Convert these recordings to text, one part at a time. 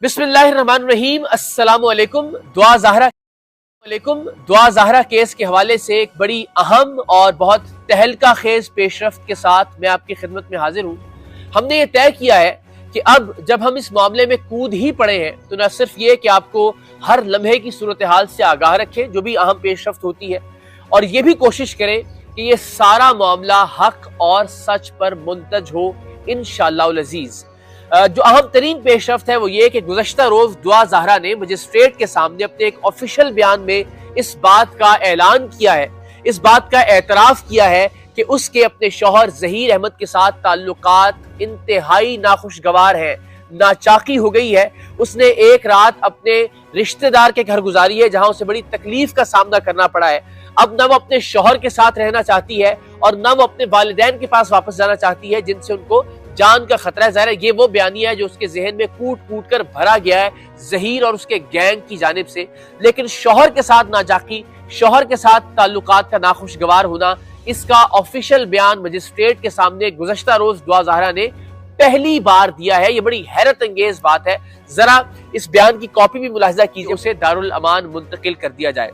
बिस्मिल्लाहिर्रहमानिर्रहीम। अस्सलामु अलैकुम। दुआ ज़हरा केस के हवाले से एक बड़ी अहम और बहुत तहलका खेज पेशरफ्त के साथ मैं आपकी खिदमत में हाजिर हूँ। हमने ये तय किया है कि अब जब हम इस मामले में कूद ही पड़े हैं तो न सिर्फ ये कि आपको हर लम्हे की सूरत हाल से आगाह रखें जो भी अहम पेशरफ्त होती है, और ये भी कोशिश करें कि ये सारा मामला हक और सच पर मुंतज हो इंशाअल्लाह अज़ीज़। जो अहम तरीन पेशरफ्त है वो ये कि गुज़श्ता रोज दुआ ज़हरा ने मजिस्ट्रेट के सामने अपने एक ऑफिशियल बयान में इस बात का ऐलान किया है, इस बात का एतराफ़ किया है कि उसके अपने शौहर ज़हीर अहमद के साथ ताल्लुकात इंतहाई नाखुशगवार हैं, नाचाकी हो गई है। उसने एक रात अपने रिश्तेदार के घर गुजारी है जहां उसे बड़ी तकलीफ का सामना करना पड़ा है। अब न वो अपने शौहर के साथ रहना चाहती है और न वो अपने वालिदैन के पास वापस जाना चाहती है जिनसे उनको जान का खतरा है। ज़ाहिर है ये वो बयानिया है जो उसके जहन में कूट कूट कर भरा गया है ज़हीर और उसके गैंग की जानिब से, लेकिन शौहर के साथ नाजाकी, शौहर के साथ ताल्लुकात का नाखुशगवार होना, इसका ऑफिशियल बयान मजिस्ट्रेट के सामने गुज़श्ता रोज दुआ ज़हरा ने पहली बार दिया है। ये बड़ी हैरत अंगेज बात है। जरा इस बयान की कॉपी भी मुलाहिजा कीजिए, उसे दारुल अमान मुंतकिल कर दिया जाए।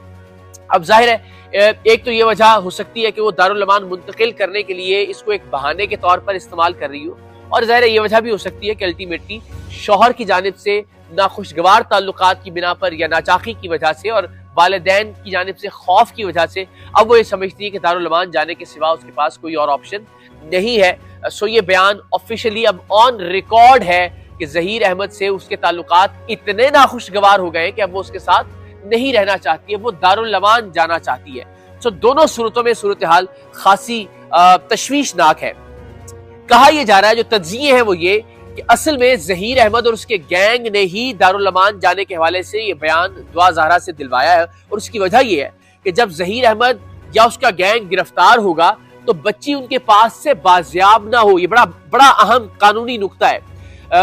अब जाहिर है एक तो ये वजह हो सकती है कि वो दारुल अमान मुंतकिल करने के लिए इसको एक बहाने के तौर पर इस्तेमाल कर रही हो, और जाहिर है ये वजह भी हो सकती है कि अल्टीमेटली शौहर की जानिब से नाखुशगवार ताल्लुकात की बिना पर या नाचाकी की वजह से और वालिदैन की जानिब से खौफ की वजह से अब वो ये समझती है कि दारुल अमान जाने के सिवा उसके पास कोई और ऑप्शन नहीं है। सो ये बयान ऑफिशियली अब ऑन रिकॉर्ड है कि ज़हीर अहमद से उसके ताल्लुकात इतने नाखुशगवार हो गए कि अब वो उसके साथ नहीं रहना चाहती है, वो दारुल अमान जाना चाहती है। सो दोनों सूरतों में सूरत हाल खासी तशवीशनाक है। कहा यह जा रहा है, जो तज्जिये हैं वो ये कि असल में ज़हीर अहमद और उसके गैंग ने ही दारुल अमान जाने के हवाले से ये बयान दुआ ज़हरा से दिलवाया है, और उसकी वजह ये है कि जब ज़हीर अहमद या उसका गैंग गिरफ्तार होगा तो बच्ची उनके पास से बाजियाब ना हो। ये बड़ा अहम कानूनी नुक्ता है।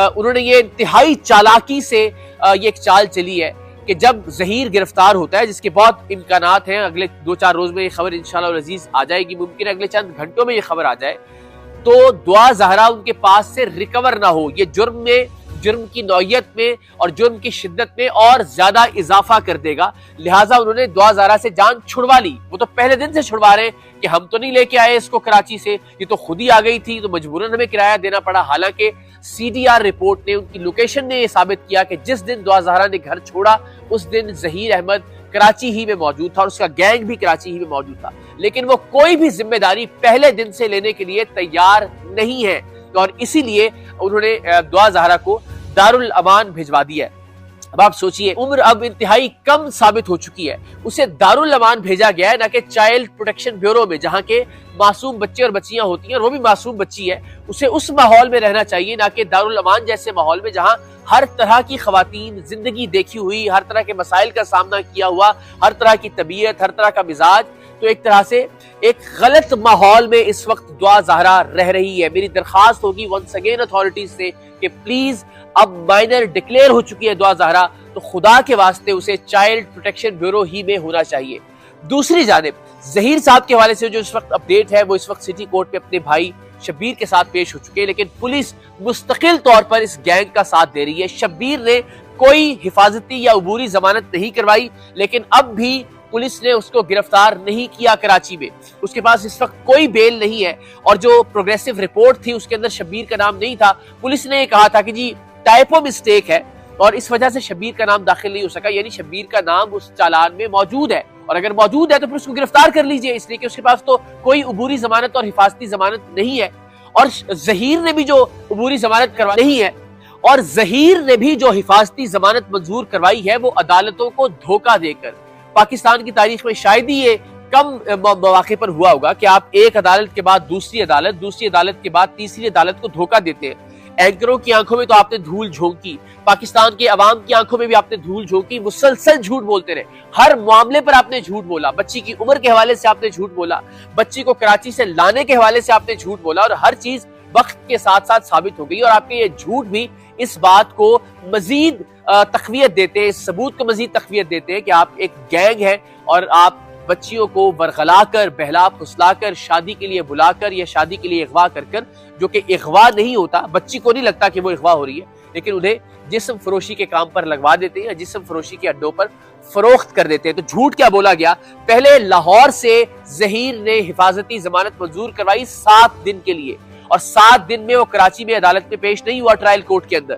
उन्होंने ये इंतहाई चालाकी से ये एक चाल चली है कि जब ज़हीर गिरफ्तार होता है, जिसके बहुत इम्कानात हैं, अगले 2-4 रोज में ये खबर इंशाअल्लाह अज़ीज़ आ जाएगी, मुमकिन है अगले चंद घंटों में ये खबर आ जाए, तो दुआ ज़हरा उनके पास से रिकवर ना हो। ये जुर्म की नौयत में और जुर्म की शिद्दत में और ज्यादा इजाफा कर देगा। लिहाजा उन्होंने दुआ ज़हरा से जान छुड़वा ली। वो तो पहले दिन से छुड़वा रहे हैं कि हम तो नहीं लेके आए इसको कराची से, ये तो खुद ही आ गई थी, तो मजबूरन हमें किराया देना पड़ा। हालांकि CDR रिपोर्ट ने, उनकी लोकेशन ने यह साबित किया कि जिस दिन दुआ ज़हरा ने घर छोड़ा उस दिन ज़हीर अहमद कराची ही में मौजूद था और उसका गैंग भी कराची ही में मौजूद था, लेकिन वो कोई भी जिम्मेदारी पहले दिन से लेने के लिए तैयार नहीं है, और इसीलिए उन्होंने दुआ ज़हरा को दारुल अमान भिजवा दिया है। अब आप सोचिए, उम्र अब इंतहाई कम साबित हो चुकी है, उसे दारुल अमान भेजा गया है, ना कि चाइल्ड प्रोटेक्शन ब्यूरो में जहाँ के मासूम बच्चे और बच्चियां होती हैं, और वो भी मासूम बच्ची है, उसे उस माहौल में रहना चाहिए, ना कि दारुल अमान जैसे माहौल में जहाँ हर तरह की खवातीन, जिंदगी देखी हुई, हर तरह के मसाइल का सामना किया हुआ, हर तरह की तबीयत, हर तरह का मिजाज। तो एक तरह से एक गलत माहौल में इस वक्त दुआ ज़हरा रह रही है। मेरी दरखास्त होगी वंस अगेन अथॉरिटीज से कि प्लीज, अब माइनर डिक्लेयर हो चुकी है दुआ ज़हरा, तो खुदा के वास्ते उसे चाइल्ड प्रोटेक्शन ब्यूरो ही में होना चाहिए। दूसरी जानिब ज़हीर साहब के हवाले से जो इस वक्त अपडेट है, वो इस वक्त सिटी कोर्ट पे अपने भाई शब्बीर के साथ पेश हो चुके हैं, लेकिन पुलिस मुस्तकिल तौर पर इस गैंग का साथ दे रही है। शब्बीर ने कोई हिफाजती या अबूरी जमानत नहीं करवाई, लेकिन अब भी पुलिस ने उसको गिरफ्तार नहीं किया कराची में। उसके पास इस वक्त कोई बेल नहीं है, और जो प्रोग्रेसिव रिपोर्ट थी उसके अंदर शब्बीर का नाम नहीं था। पुलिस ने कहा था कि जी टाइपो मिस्टेक है और इस वजह से शब्बीर का नाम दाखिल नहीं हो सका, यानी शब्बीर का नाम उस चालान में मौजूद है, और अगर मौजूद है तो फिर उसको गिरफ्तार कर लीजिए, इसलिए कि उसके पास तो कोई अबूरी जमानत और हिफाजती जमानत नहीं है। और ज़हीर ने भी जो अबूरी जमानत करवाई नहीं है, और ज़हीर ने भी जो हिफाजती जमानत मंजूर करवाई है, वो अदालतों को धोखा देकर। पाकिस्तान की तारीख में शायद ही ये कम मौके पर हुआ होगा कि आप एक अदालत के बाद दूसरी अदालत के बाद तीसरी अदालत को धोखा देते हैं। एंकरों की आंखों में तो आपने धूल झोंकी, पाकिस्तान के अवाम की आंखों में भी आपने धूल झोंकी, मुसलसल झूठ बोलते रहे, हर मामले पर आपने झूठ बोला। बच्ची की उम्र के हवाले से आपने झूठ बोला, बच्ची को कराची से लाने के हवाले से आपने झूठ बोला, और हर चीज वक्त के साथ साथ साबित हो गई। और आपके ये झूठ भी इस बात को मजीद तकवीयत देते हैं, इस सबूत को मजीद तकवीयत देते हैं कि आप एक गैंग है और आप بچیوں کو ورغلا کر، بہلا پھسلا کر، شادی کے لیے بلا کر یا شادی کے لیے اغوا کر کر، جو کہ اغوا نہیں ہوتا، بچی کو نہیں لگتا کہ وہ اغوا ہو رہی ہے، لیکن انہیں جسم فروشی کے کام پر لگوا دیتے ہیں، جسم فروشی کے اڈوں پر فروخت کر دیتے ہیں۔ تو جھوٹ کیا بولا گیا؟ پہلے لاہور سے ظہیر نے حفاظتی ضمانت منظور کروائی 7 دن کے لیے، اور 7 دن میں وہ کراچی میں عدالت میں پیش نہیں ہوا ٹرائل کورٹ کے اندر۔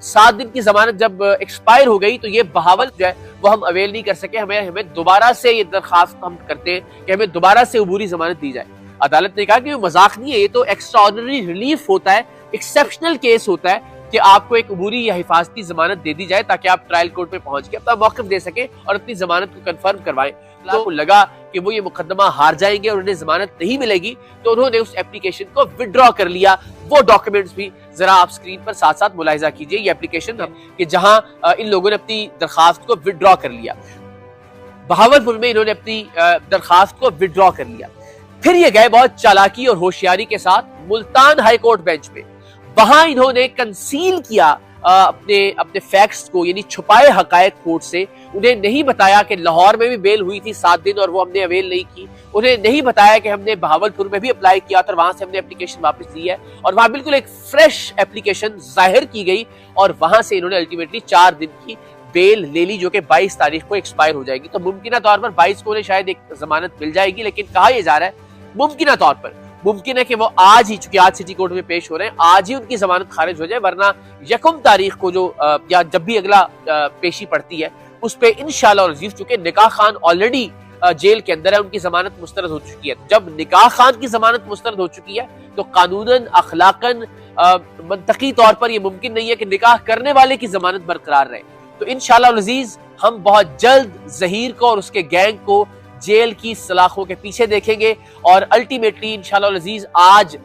7 دن کی ضمانت جب ایکسپائر ہو گئی تو یہ بہاول جو ہے وہ ہم اویل نہیں کر سکے، ہمیں دوبارہ سے یہ درخواست ہم کرتے ہیں کہ ہمیں دوبارہ سے عبوری ضمانت دی جائے۔ عدالت نے کہا کہ یہ مذاق نہیں ہے، یہ تو ایکسٹرا آرڈنری ریلیف ہوتا ہے، ایکسیپشنل کیس ہوتا ہے کہ آپ کو ایک عبوری یا حفاظتی ضمانت دے دی جائے تاکہ آپ ٹرائل کورٹ میں پہنچ کے اپنا موقف دے سکیں اور اپنی ضمانت کو کنفرم کروائیں۔ تو لگا کہ وہ یہ مقدمہ ہار جائیں گے اور انہیں ضمانت نہیں ملے گی، تو انہوں نے اس اپلیکیشن کو وڈرا کر لیا۔ وہ ڈاکیومنٹس بھی ذرا آپ سکرین پر ساتھ ساتھ ملاحظہ کیجئے، یہ اپلیکیشن کہ جہاں ان لوگوں نے اپنی درخواست کو وڈرا کر لیا، بہاولپور میں انہوں نے اپنی درخواست کو وڈرا کر لیا۔ پھر یہ گئے بہت چالاکی اور ہوشیاری کے ساتھ ملتان ہائی کورٹ بینچ پہ، وہاں انہوں نے کنسیل کیا اپنے فیکٹس کو، یعنی چھپائے حقائق کورٹ سے۔ انہیں نہیں بتایا کہ لاہور میں بھی بیل ہوئی تھی 7 دن اور وہ ہم نے اویل نہیں کی، انہیں نہیں بتایا کہ ہم نے بہاولپور میں بھی اپلائی کیا تھا اور وہاں سے ہم نے اپلیکیشن واپس لی ہے، اور وہاں بالکل ایک فریش اپلیکیشن ظاہر کی گئی، اور وہاں سے انہوں نے الٹیمیٹلی 4 دن کی بیل لے لی جو کہ 22 تاریخ کو ایکسپائر ہو جائے گی۔ تو ممکنہ طور پر 22 کو انہیں شاید ایک ضمانت مل جائے گی، لیکن کہا یہ جا رہا ہے ممکنہ طور پر ممکن ہے کہ وہ آج ہی، چونکہ آج سٹی کورٹ میں پیش ہو رہے ہیں، آج ہی ان کی ضمانت خارج ہو جائے، ورنہ 1 تاریخ کو جو یا جب بھی اگلا پیشی پڑتی ہے اس پہ انشاءاللہ العزیز، چونکہ نکاح خان آلریڈی جیل کے اندر ہے، ان کی ضمانت مسترد ہو چکی ہے۔ جب نکاح خان کی ضمانت مسترد ہو چکی ہے تو قانوناً، اخلاقاً، منطقی طور پر یہ ممکن نہیں ہے کہ نکاح کرنے والے کی ضمانت برقرار رہے۔ تو انشاءاللہ العزیز ہم بہت جلد ظہیر کو اور اس کے گینگ کو جیل کی سلاخوں کے پیچھے دیکھیں گے، اور الٹیمیٹلی انشاءاللہ العزیز آج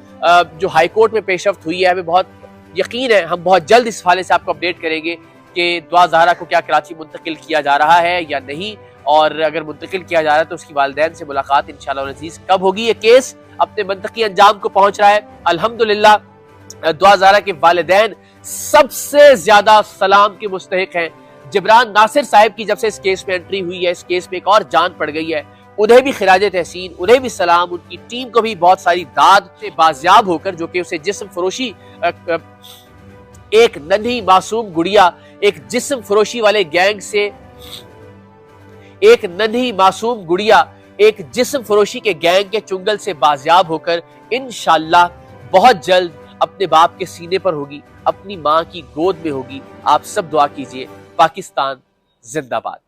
جو ہائی کورٹ میں پیش رفت ہوئی ہے، ہمیں بہت یقین ہے ہم بہت جلد اس حوالے سے آپ کو اپڈیٹ کریں گے کہ دعا زہرا کو کیا کراچی منتقل کیا جا رہا ہے یا نہیں، اور اگر منتقل کیا جا رہا ہے تو اس کی والدین سے ملاقات انشاءاللہ العزیز کب ہوگی۔ یہ کیس اپنے منطقی انجام کو پہنچ رہا ہے الحمدللہ۔ دعا زہرا کے والدین سب سے زیادہ سلام کے مستحق ہیں۔ جبران ناصر صاحب کی جب سے اس کیس میں انٹری ہوئی ہے، اس کیس میں ایک اور جان پڑ گئی ہے، انہیں بھی خراج تحسین، انہیں بھی سلام، ان کی ٹیم کو بھی بہت ساری داد سے بازیاب ہو کر، جو کہ اسے جسم فروشی، ایک ننھی معصوم گڑیا، ایک جسم فروشی والے گینگ سے، ایک ننھی معصوم گڑیا ایک جسم فروشی کے گینگ کے چنگل سے بازیاب ہو کر انشاءاللہ بہت جلد اپنے باپ کے سینے پر ہوگی، اپنی ماں کی گود میں ہوگی۔ آپ سب دعا کیجئے۔ پاکستان زندہ باد۔